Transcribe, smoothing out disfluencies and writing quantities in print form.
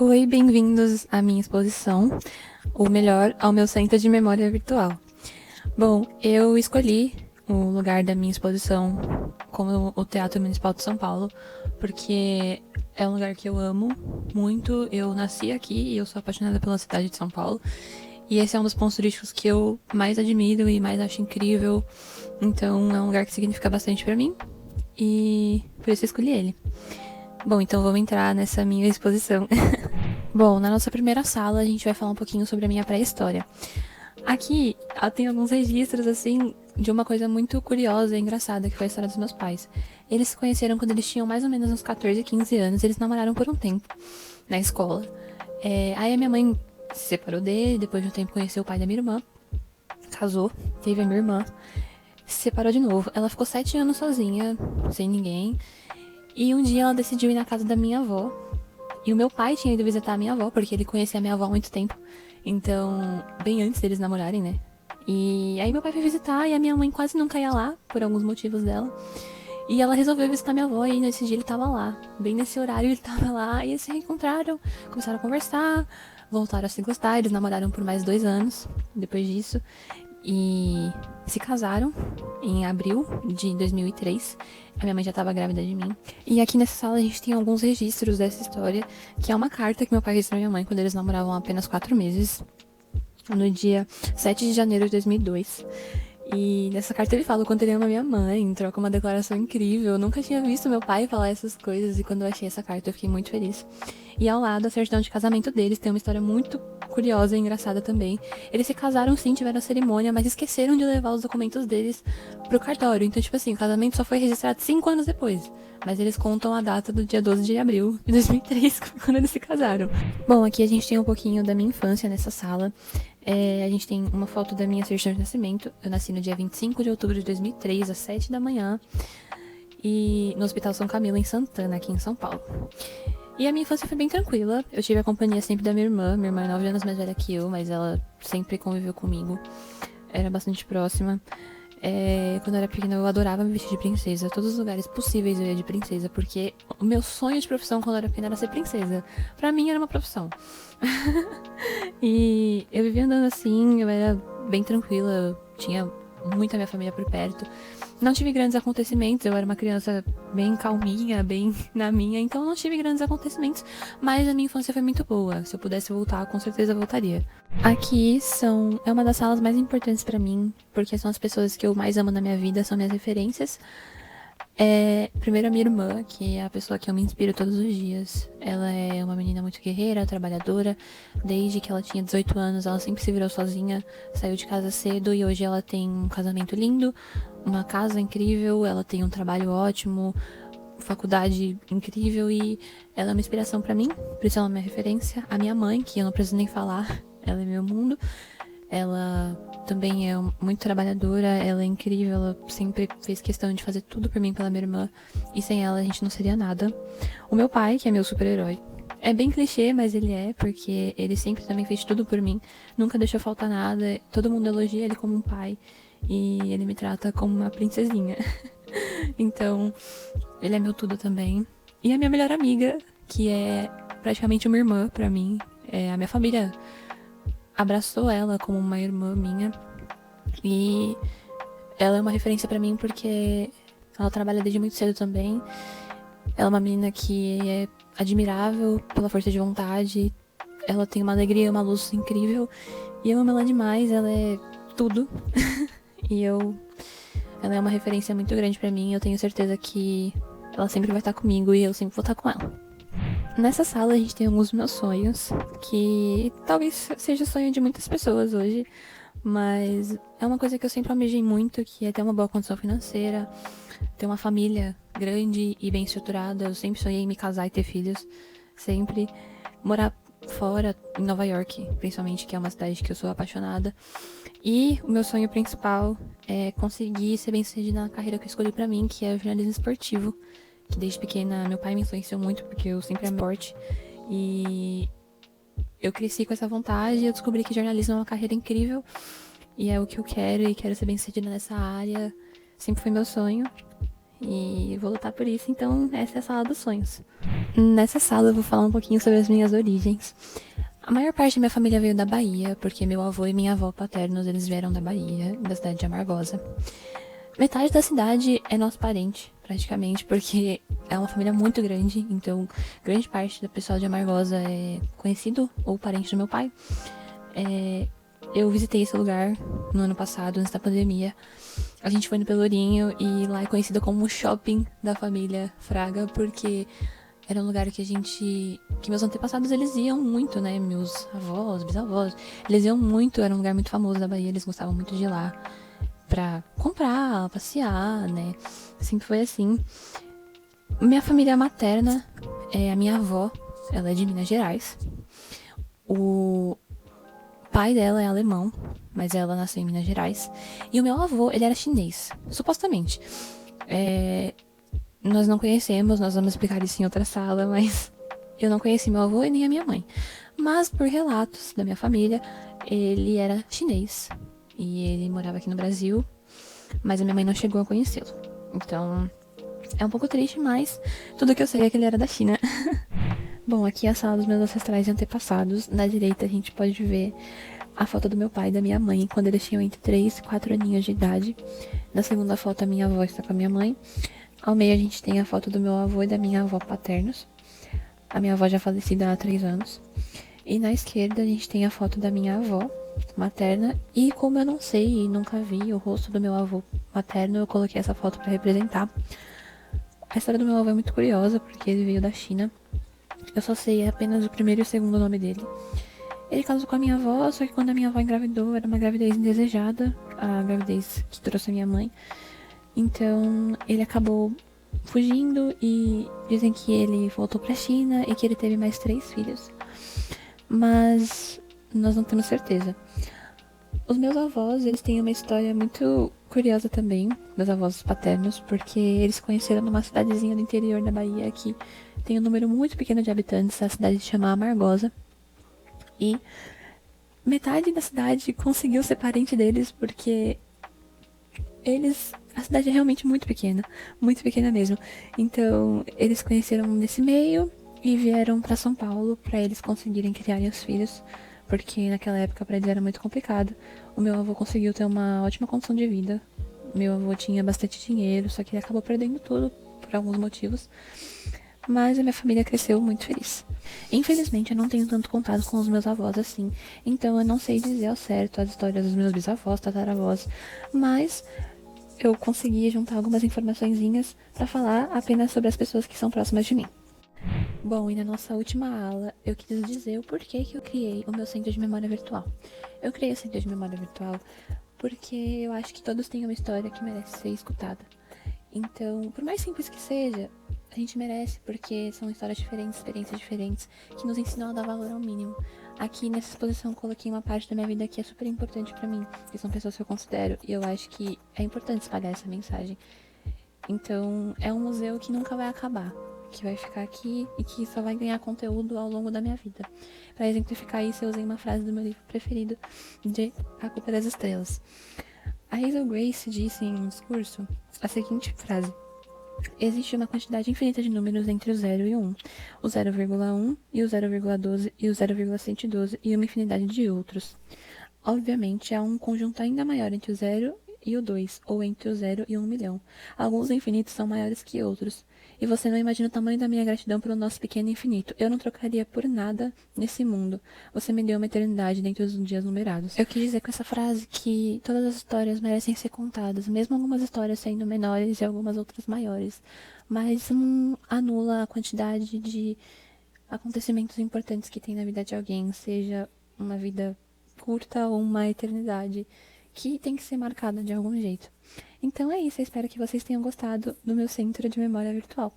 Oi, bem-vindos à minha exposição, ou melhor, ao meu centro de memória virtual. Bom, eu escolhi o lugar da minha exposição como o Teatro Municipal de São Paulo, porque é um lugar que eu amo muito, eu nasci aqui e eu sou apaixonada pela cidade de São Paulo, e esse é um dos pontos turísticos que eu mais admiro e mais acho incrível, então é um lugar que significa bastante pra mim, e por isso eu escolhi ele. Bom, então vamos entrar nessa minha exposição. Bom, na nossa primeira sala a gente vai falar um pouquinho sobre a minha pré-história. Aqui tem alguns registros, assim, de uma coisa muito curiosa e engraçada, que foi a história dos meus pais. Eles se conheceram quando eles tinham mais ou menos uns 14, 15 anos, eles namoraram por um tempo, na escola. Aí a minha mãe se separou dele, depois de um tempo conheceu o pai da minha irmã, casou, teve a minha irmã, se separou de novo. Ela ficou 7 anos sozinha, sem ninguém, e um dia ela decidiu ir na casa da minha avó. E o meu pai tinha ido visitar a minha avó, porque ele conhecia a minha avó há muito tempo. Então, bem antes deles namorarem, né? E aí meu pai foi visitar e a minha mãe quase nunca ia lá, por alguns motivos dela. E ela resolveu visitar minha avó e nesse dia ele tava lá. Bem nesse horário ele tava lá e eles se reencontraram, começaram a conversar, voltaram a se gostar. Eles namoraram por mais 2 anos depois disso. E se casaram em abril de 2003. A minha mãe já estava grávida de mim. E aqui nessa sala a gente tem alguns registros dessa história, que é uma carta que meu pai fez pra minha mãe quando eles namoravam há apenas 4 meses, no dia 7 de janeiro de 2002. E nessa carta ele fala o quanto ele ama minha mãe, troca uma declaração incrível. Eu nunca tinha visto meu pai falar essas coisas e quando eu achei essa carta eu fiquei muito feliz. E ao lado, a certidão de casamento deles tem uma história muito curiosa e engraçada também. Eles se casaram sim, tiveram a cerimônia, mas esqueceram de levar os documentos deles pro cartório. Então, tipo assim, o casamento só foi registrado 5 anos depois. Mas eles contam a data do dia 12 de abril de 2003, quando eles se casaram. Bom, aqui a gente tem um pouquinho da minha infância nessa sala. A gente tem uma foto da minha certidão de nascimento. Eu nasci no dia 25 de outubro de 2003, às 7 da manhã. E no Hospital São Camilo, em Santana, aqui em São Paulo. E a minha infância foi bem tranquila. Eu tive a companhia sempre da minha irmã. Minha irmã é 9 anos mais velha que eu, mas ela sempre conviveu comigo. Era bastante próxima. Quando eu era pequena, eu adorava me vestir de princesa. Todos os lugares possíveis eu ia de princesa, porque o meu sonho de profissão quando eu era pequena era ser princesa. Pra mim era uma profissão. E eu vivia andando assim, eu era bem tranquila, eu tinha muita minha família por perto. Não tive grandes acontecimentos, eu era uma criança bem calminha, bem na minha, então não tive grandes acontecimentos, mas a minha infância foi muito boa. Se eu pudesse voltar, com certeza voltaria. Aqui é uma das salas mais importantes pra mim, porque são as pessoas que eu mais amo na minha vida, são minhas referências. Primeiro a minha irmã, que é a pessoa que eu me inspiro todos os dias. Ela é uma menina muito guerreira, trabalhadora. Desde que ela tinha 18 anos, ela sempre se virou sozinha, saiu de casa cedo e hoje ela tem um casamento lindo, uma casa incrível, ela tem um trabalho ótimo, faculdade incrível e ela é uma inspiração pra mim, por isso ela é minha referência. A minha mãe, que eu não preciso nem falar, ela é meu mundo. Ela também é muito trabalhadora, ela é incrível, ela sempre fez questão de fazer tudo por mim pela minha irmã. E sem ela a gente não seria nada. O meu pai, que é meu super-herói. É bem clichê, mas ele é, porque ele sempre também fez tudo por mim. Nunca deixou faltar nada. Todo mundo elogia ele como um pai. E ele me trata como uma princesinha. Então, ele é meu tudo também. E a minha melhor amiga, que é praticamente uma irmã pra mim. A minha família abraçou ela como uma irmã minha e ela é uma referência pra mim porque ela trabalha desde muito cedo também. Ela é uma menina que é admirável pela força de vontade, ela tem uma alegria, uma luz incrível e eu amo ela demais, ela é tudo. Ela é uma referência muito grande pra mim, eu tenho certeza que ela sempre vai estar comigo e eu sempre vou estar com ela. Nessa sala a gente tem alguns meus sonhos, que talvez seja o sonho de muitas pessoas hoje, mas é uma coisa que eu sempre almejei muito, que é ter uma boa condição financeira, ter uma família grande e bem estruturada. Eu sempre sonhei em me casar e ter filhos, sempre morar fora, em Nova York, principalmente, que é uma cidade que eu sou apaixonada. E o meu sonho principal é conseguir ser bem-sucedida na carreira que eu escolhi pra mim, que é o jornalismo esportivo. Que desde pequena meu pai me influenciou muito, porque eu sempre amei esporte. E eu cresci com essa vontade e eu descobri que jornalismo é uma carreira incrível. E é o que eu quero, e quero ser bem-sucedida nessa área. Sempre foi meu sonho. e vou lutar por isso, então essa é a sala dos sonhos. Nessa sala eu vou falar um pouquinho sobre as minhas origens. A maior parte da minha família veio da Bahia, porque meu avô e minha avó paternos, eles vieram da Bahia, da cidade de Amargosa. Metade da cidade é nosso parente, praticamente, porque é uma família muito grande, então grande parte do pessoal de Amargosa é conhecido ou parente do meu pai. Eu visitei esse lugar no ano passado, antes da pandemia. A gente foi no Pelourinho e lá é conhecido como o shopping da família Fraga, porque era um lugar que meus antepassados, eles iam muito, né? Meus avós, bisavós, eles iam muito, era um lugar muito famoso da Bahia, eles gostavam muito de ir lá pra comprar, passear, né? Sempre foi assim. Minha família materna, a minha avó, ela é de Minas Gerais. O pai dela é alemão, mas ela nasceu em Minas Gerais. E o meu avô, ele era chinês, supostamente. Nós não conhecemos, nós vamos explicar isso em outra sala, mas eu não conheci meu avô e nem a minha mãe. Mas por relatos da minha família, ele era chinês. E ele morava aqui no Brasil, mas a minha mãe não chegou a conhecê-lo. Então, é um pouco triste, mas tudo que eu sei é que ele era da China. Bom, aqui é a sala dos meus ancestrais e antepassados. Na direita a gente pode ver a foto do meu pai e da minha mãe, quando eles tinham entre 3 e 4 aninhos de idade. Na segunda foto a minha avó está com a minha mãe. Ao meio a gente tem a foto do meu avô e da minha avó paternos. A minha avó já falecida há 3 anos. E na esquerda a gente tem a foto da minha avó materna. E como eu não sei e nunca vi o rosto do meu avô materno, eu coloquei essa foto para representar. A história do meu avô é muito curiosa, porque ele veio da China. Eu só sei apenas o primeiro e o segundo nome dele. Ele casou com a minha avó, só que quando a minha avó engravidou, era uma gravidez indesejada, a gravidez que trouxe a minha mãe. Então, ele acabou fugindo e dizem que ele voltou pra China e que ele teve mais 3 filhos. Mas nós não temos certeza. Os meus avós, eles têm uma história muito curiosa também, dos avós paternos, porque eles se conheceram numa cidadezinha do interior da Bahia que tem um número muito pequeno de habitantes, a cidade se chama Amargosa. E metade da cidade conseguiu ser parente deles porque a cidade é realmente muito pequena mesmo. Então, eles se conheceram nesse meio e vieram para São Paulo para eles conseguirem criarem os filhos, porque naquela época para eles era muito complicado. O meu avô conseguiu ter uma ótima condição de vida. Meu avô tinha bastante dinheiro, só que ele acabou perdendo tudo por alguns motivos. Mas a minha família cresceu muito feliz. Infelizmente, eu não tenho tanto contato com os meus avós assim, então eu não sei dizer ao certo as histórias dos meus bisavós, tataravós, mas eu consegui juntar algumas informaçõezinhas para falar apenas sobre as pessoas que são próximas de mim. Bom, e na nossa última aula, eu quis dizer o porquê que eu criei o meu centro de memória virtual. Eu criei o centro de memória virtual porque eu acho que todos têm uma história que merece ser escutada. Então, por mais simples que seja, a gente merece, porque são histórias diferentes, experiências diferentes, que nos ensinam a dar valor ao mínimo. Aqui nessa exposição eu coloquei uma parte da minha vida que é super importante pra mim, que são pessoas que eu considero, e eu acho que é importante espalhar essa mensagem. Então, é um museu que nunca vai acabar, que vai ficar aqui e que só vai ganhar conteúdo ao longo da minha vida. Pra exemplificar isso, eu usei uma frase do meu livro preferido, de A Culpa é das Estrelas. A Hazel Grace disse em um discurso a seguinte frase: existe uma quantidade infinita de números entre o 0 e o 1, o 0,1 e o 0,12 e o 0,112 e uma infinidade de outros. Obviamente, há um conjunto ainda maior entre o 0 e o 2, ou entre o 0 e 1 milhão. Alguns infinitos são maiores que outros. E você não imagina o tamanho da minha gratidão pelo nosso pequeno infinito. Eu não trocaria por nada nesse mundo. Você me deu uma eternidade dentro dos dias numerados. Eu quis dizer com essa frase que todas as histórias merecem ser contadas, mesmo algumas histórias sendo menores e algumas outras maiores. Mas não anula a quantidade de acontecimentos importantes que tem na vida de alguém, seja uma vida curta ou uma eternidade que tem que ser marcada de algum jeito. Então é isso, eu espero que vocês tenham gostado do meu centro de memória virtual.